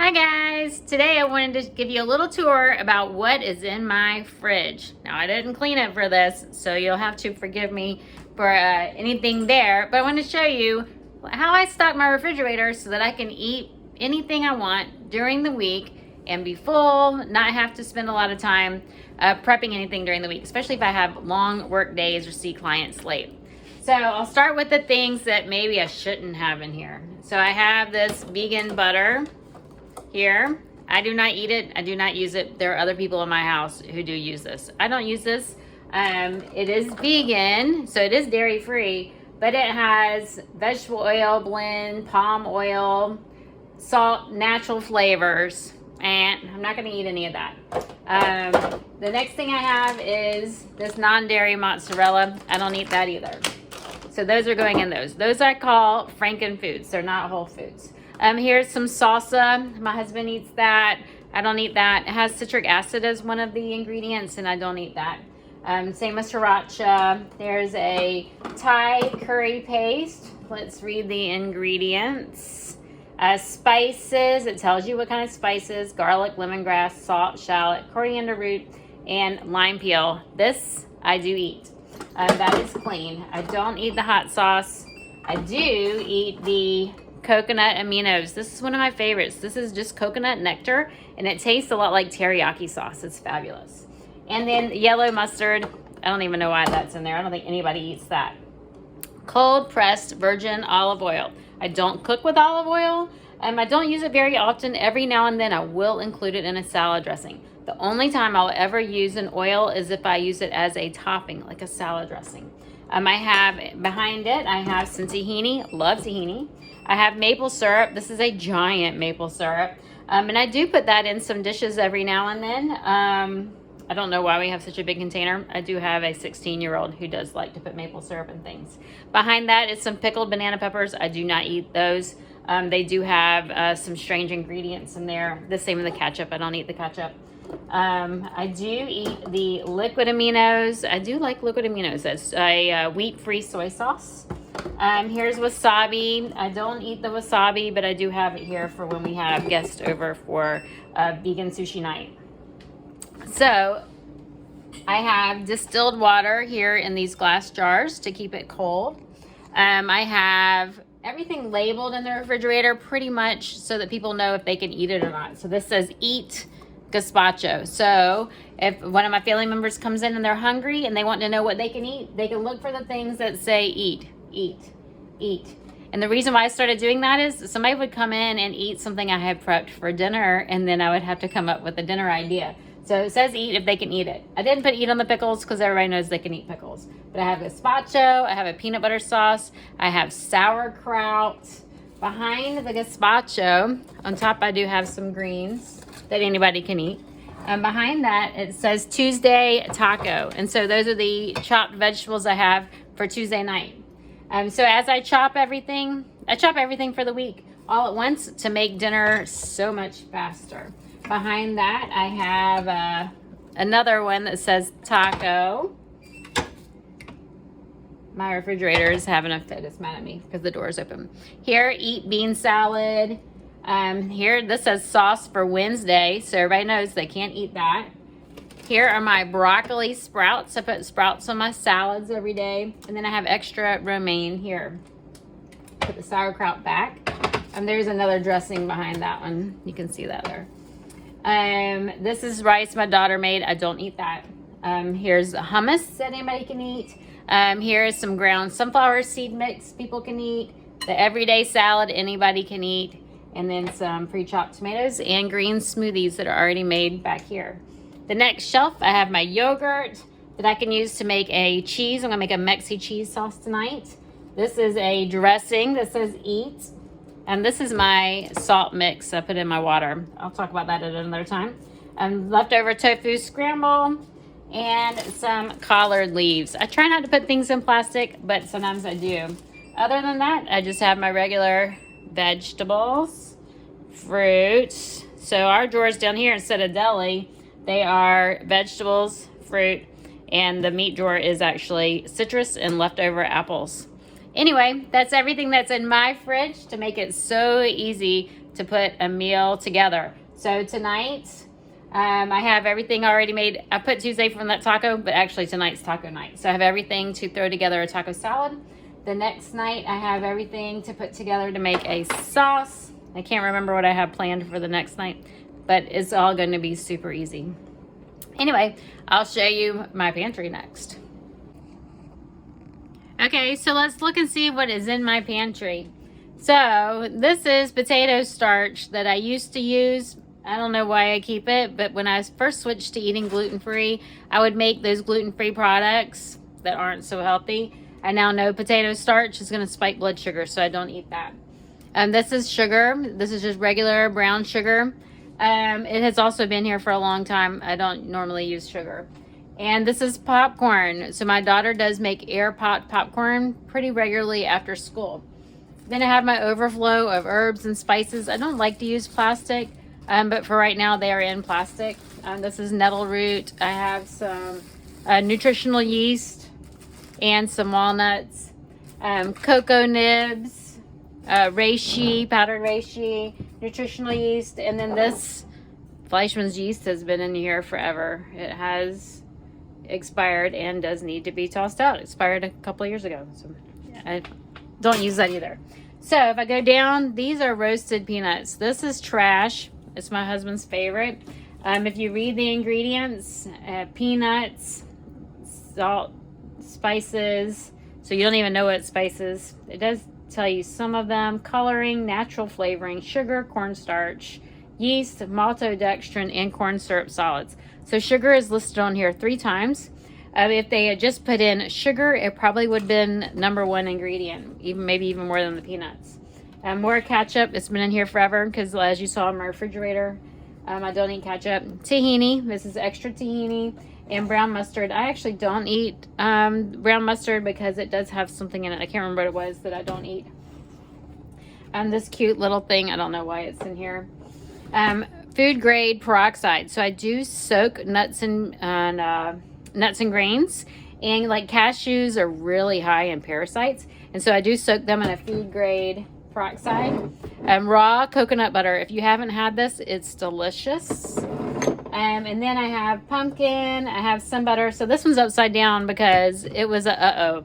Hi guys! Today I wanted to give you a little tour about what is in my fridge. Now I didn't clean it for this, so you'll have to forgive me for anything there, but I want to show you how I stock my refrigerator so that I can eat anything I want during the week and be full, not have to spend a lot of time prepping anything during the week, especially if I have long work days or see clients late. So I'll start with the things that maybe I shouldn't have in here. So I have this vegan butter here. I do not eat it. I do not use it. There are other people in my house who do use this. I don't use this. It is vegan, so it is dairy free, but it has vegetable oil blend, palm oil, salt, natural flavors, and I'm not going to eat any of that. The next thing I have is this non-dairy mozzarella. I don't eat that either. So those are going in those. Those I call Franken foods. They're not whole foods. Here's some salsa. My husband eats that. I don't eat that. It has citric acid as one of the ingredients, and I don't eat that. Same as sriracha. There's a Thai curry paste. Let's read the ingredients. Spices. It tells you what kind of spices. Garlic, lemongrass, salt, shallot, coriander root, and lime peel. This I do eat. That is clean. I don't eat the hot sauce. I do eat the coconut Aminos. This is one of my favorites. This is just coconut nectar, and it tastes a lot like teriyaki sauce. It's fabulous. And then yellow mustard. I don't even know why that's in there. I don't think anybody eats that. Cold pressed virgin olive oil. I don't cook with olive oil. I don't use it very often. Every now and then I will include it in a salad dressing. The only time I'll ever use an oil is if I use it as a topping, like a salad dressing. I have behind it, I have some tahini. Love tahini. I have maple syrup. This is a giant maple syrup. And I do put that in some dishes every now and then. I don't know why we have such a big container. I do have a 16-year-old who does like to put maple syrup in things. Behind that is some pickled banana peppers. I do not eat those. They do have some strange ingredients in there. The same with the ketchup. I don't eat the ketchup. I do eat the liquid aminos. I do like liquid aminos. That's a wheat-free soy sauce. Here's wasabi. I don't eat the wasabi, but I do have it here for when we have guests over for vegan sushi night. So I have distilled water here in these glass jars to keep it cold. I have everything labeled in the refrigerator pretty much so that people know if they can eat it or not. So this says eat gazpacho. So if one of my family members comes in and they're hungry and they want to know what they can eat, they can look for the things that say eat, eat, eat. And the reason why I started doing that is somebody would come in and eat something I had prepped for dinner, and then I would have to come up with a dinner idea. So it says eat if they can eat it. I didn't put eat on the pickles because everybody knows they can eat pickles. But I have gazpacho, I have a peanut butter sauce, I have sauerkraut. Behind the gazpacho, on top I do have some greens that anybody can eat. And behind that, it says Tuesday taco. And so those are the chopped vegetables I have for Tuesday night. So as I chop everything for the week all at once to make dinner so much faster. Behind that, I have another one that says taco. My refrigerator is having a fit. It's mad at me because the door is open. Here, eat bean salad. Here, this says sauce for Wednesday, so everybody knows they can't eat that. Here are my broccoli sprouts. I put sprouts on my salads every day. And then I have extra romaine here. Put the sauerkraut back. There's another dressing behind that one. You can see that there. This is rice my daughter made. I don't eat that. Here's hummus that anybody can eat. Here is some ground sunflower seed mix people can eat. The everyday salad anybody can eat. And then some pre-chopped tomatoes and green smoothies that are already made back here. The next shelf, I have my yogurt that I can use to make a cheese. I'm gonna make a Mexi cheese sauce tonight. This is a dressing that says eat. And this is my salt mix I put in my water. I'll talk about that at another time. Leftover tofu scramble and some collard leaves. I try not to put things in plastic, but sometimes I do. Other than that, I just have my regular vegetables, fruits. So our drawers down here, instead of deli, they are vegetables, fruit, and the meat drawer is actually citrus and leftover apples. Anyway, that's everything that's in my fridge to make it so easy to put a meal together. So tonight, I have everything already made. I put Tuesday from that taco, but actually tonight's taco night. So I have everything to throw together a taco salad. The next night, I have everything to put together to make a sauce. I can't remember what I have planned for the next night, but it's all going to be super easy. Anyway, I'll show you my pantry next. Okay, so let's look and see what is in my pantry. So this is potato starch that I used to use. I don't know why I keep it, but when I first switched to eating gluten-free, I would make those gluten-free products that aren't so healthy. I now know potato starch is going to spike blood sugar, so I don't eat that. This is sugar. This is just regular brown sugar. It has also been here for a long time. I don't normally use sugar. And this is popcorn. So my daughter does make air pot popcorn pretty regularly after school. Then I have my overflow of herbs and spices. I don't like to use plastic, but for right now they are in plastic. This is nettle root. I have some nutritional yeast and some walnuts, cocoa nibs, reishi, powdered reishi, nutritional yeast, and then this Fleischmann's yeast has been in here forever. It has expired and does need to be tossed out. It expired a couple of years ago, so I don't use that either. So if I go down, these are roasted peanuts. This is trash. It's my husband's favorite. If you read the ingredients, peanuts, salt, spices, so you don't even know what spices. It does tell you some of them: coloring, natural flavoring, sugar, cornstarch, yeast, maltodextrin, and corn syrup solids. So sugar is listed on here 3 times. If they had just put in sugar, it probably would have been #1 ingredient, maybe even more than the peanuts. More ketchup. It's been in here forever because, as you saw in my refrigerator, I don't eat ketchup. Tahini. This is extra tahini. And brown mustard. I actually don't eat brown mustard because it does have something in it. I can't remember what it was that I don't eat. This cute little thing. I don't know why it's in here. Food grade peroxide. So I do soak nuts and grains, and like cashews are really high in parasites, and so I do soak them in a food grade peroxide. Raw coconut butter. If you haven't had this, it's delicious. And then I have pumpkin. I have some butter. So this one's upside down because it was a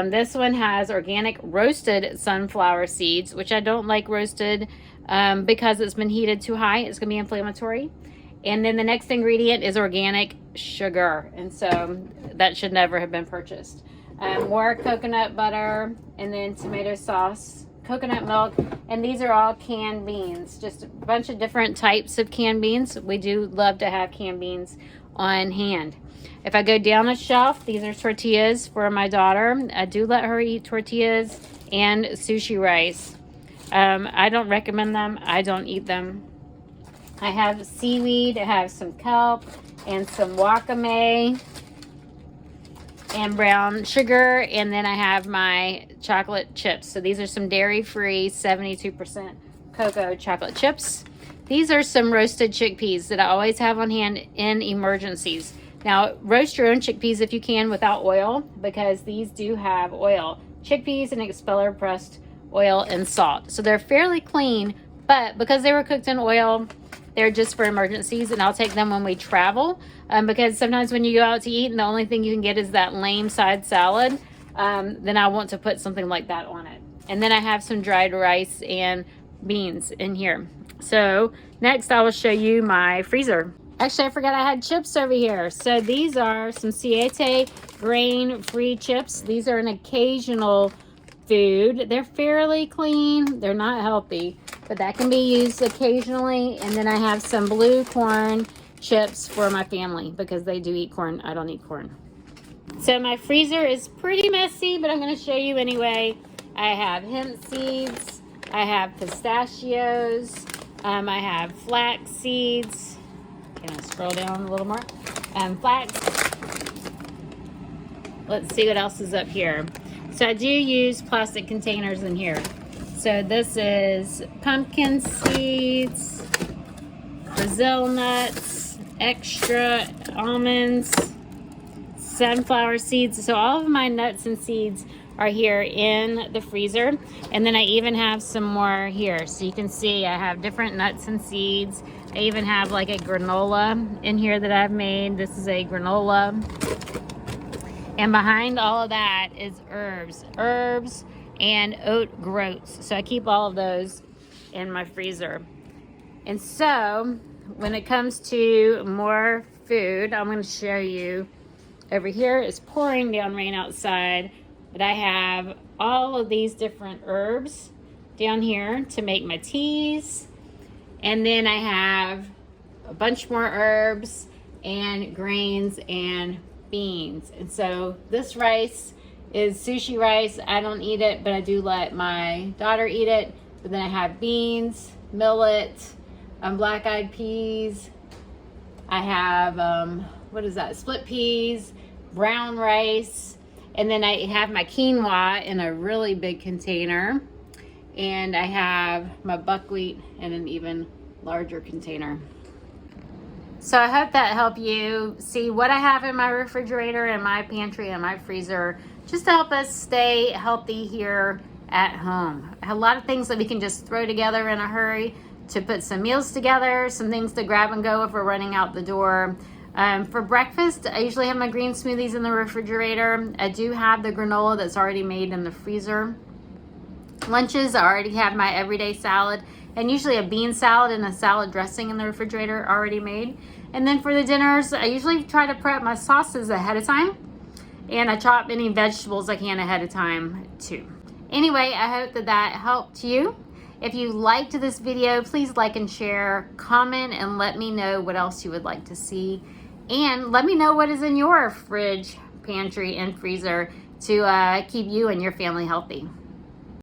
this one has organic roasted sunflower seeds, which I don't like roasted because it's been heated too high. It's going to be inflammatory. And then the next ingredient is organic sugar. And so that should never have been purchased. More coconut butter, and then tomato sauce, coconut milk. And these are all canned beans. Just a bunch of different types of canned beans. We do love to have canned beans on hand. If I go down a shelf, these are tortillas for my daughter. I do let her eat tortillas and sushi rice. I don't recommend them. I don't eat them. I have seaweed. I have some kelp and some wakame and brown sugar. And then I have my chocolate chips. So these are some dairy-free 72% cocoa chocolate chips. These are some roasted chickpeas that I always have on hand in emergencies. Now, roast your own chickpeas if you can without oil, because these do have oil. Chickpeas and expeller pressed oil and salt. So they're fairly clean, but because they were cooked in oil, they're just for emergencies, and I'll take them when we travel, because sometimes when you go out to eat and the only thing you can get is that lame side salad, then I want to put something like that on it. And then I have some dried rice and beans in here. So next I will show you my freezer. Actually, I forgot I had chips over here. So these are some Siete grain-free chips. These are an occasional food. They're fairly clean. They're not healthy, but that can be used occasionally. And then I have some blue corn chips for my family because they do eat corn. I don't eat corn. So my freezer is pretty messy, but I'm going to show you anyway. I have hemp seeds. I have pistachios. I have flax seeds. Can I scroll down a little more? Flax. Let's see what else is up here. So I do use plastic containers in here. So this is pumpkin seeds, Brazil nuts, extra almonds, sunflower seeds. So all of my nuts and seeds are here in the freezer. And then I even have some more here. So you can see I have different nuts and seeds. I even have like a granola in here that I've made. This is a granola. And behind all of that is herbs and oat groats. So I keep all of those in my freezer. And so when it comes to more food, I'm going to show you. Over here it's pouring down rain outside, but I have all of these different herbs down here to make my teas. And then I have a bunch more herbs and grains and beans. And so this rice is sushi rice. I don't eat it, but I do let my daughter eat it. But then I have beans, millet, black-eyed peas. I have, what is that? Split peas, brown rice. And then I have my quinoa in a really big container. And I have my buckwheat in an even larger container. So I hope that helped you see what I have in my refrigerator and my pantry and my freezer, just to help us stay healthy here at home. A lot of things that we can just throw together in a hurry to put some meals together, some things to grab and go if we're running out the door. For breakfast, I usually have my green smoothies in the refrigerator. I do have the granola that's already made in the freezer. Lunches, I already have my everyday salad and usually a bean salad and a salad dressing in the refrigerator already made. And then for the dinners, I usually try to prep my sauces ahead of time, and I chop any vegetables I can ahead of time too. Anyway, I hope that that helped you. If you liked this video, please like and share, comment, and let me know what else you would like to see. And let me know what is in your fridge, pantry, and freezer to keep you and your family healthy.